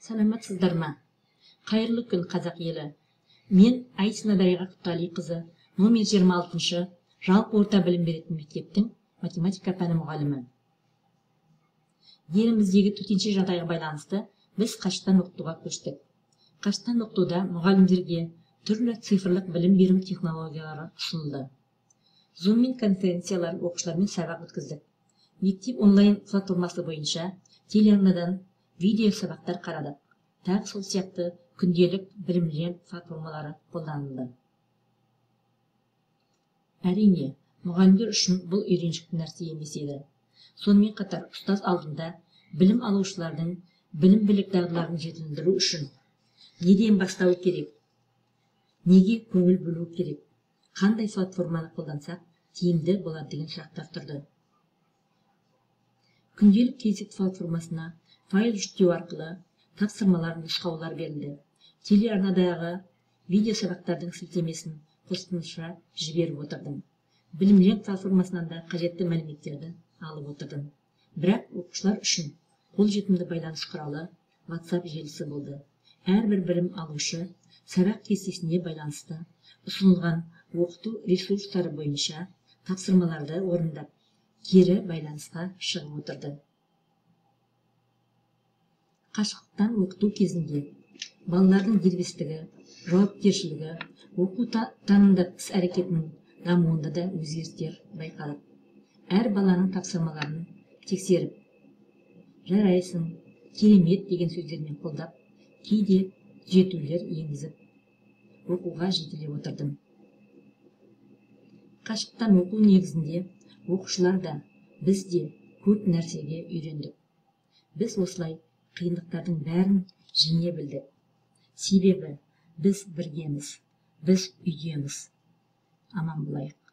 Саламатсыздар ма? Қайырлы күн, қазақ елі. Мен Айсина Дариға Құтталиқызы, номер 26-шы жалпы орта білім беретін мектептің математика пәні мұғалімі. Еліміздегі төтенше жағдайға байланысты біз қашықтан оқытуға көштік. Қашықтан оқытуда мұғалімдерге түрлі цифрлық білім беру технологиялары ұсынылды. Zoom мен конференциялар оқушылармен сабақ өткіздік. Мектеп онлайн платформасы бойынша телеарнадан видео сабақтар қарадық. Тағы сол сияқты күнделік білімдер платформалары қолданылды. Әрине, мұғалімдер үшін бұл үйреншікті нәрсе емес еді. Сонымен қатар ұстаз алдында білім алушылардың білім білік дағдыларын жетілдіру үшін неден бастау керек? Неге көңіл бөлу керек? Қандай платформаны қолдансақ тиімді болады деген сұрақтар тұрды. Күнделік кезек платформасына файл жүктеу арқылы тапсырмалар нұсқаулар берілді. Телеарнадағы видео сабақтардың сілтемесін қосымша жіберіп отырдым. Білімлер платформасынан да қажетті мәліметтерді алып отырдым. Бірақ оқушылар үшін қолжетімді байланыс құралы WhatsApp желісі болды. Әрбір білім алушы сабақ кестесіне байланысты ұсынылған оқыту ресурстары бойынша тапсырмаларды орындап, кері байланысқа шығып отырды. Қашықтан оқыту кезінде балалардың дербестігі, жауапкершілігі, оқу танымдық іс-әрекетінің дамуында да өзгерістер байқадық. Әр баланың тапсырмаларын тексеріп, жарайсың, керемет деген сөздермен қолдап, кейде түзетулер енгізіп, оқуға жетелеп отырдым. Қашықтан оқу негізінде оқушылар да, біз де көп нәрсеге үйрендік. Біз осылай қиындықтардың бәрін жеңе білдік. Себебі біз біргеміз, біз үйдеміз. Аман болайық.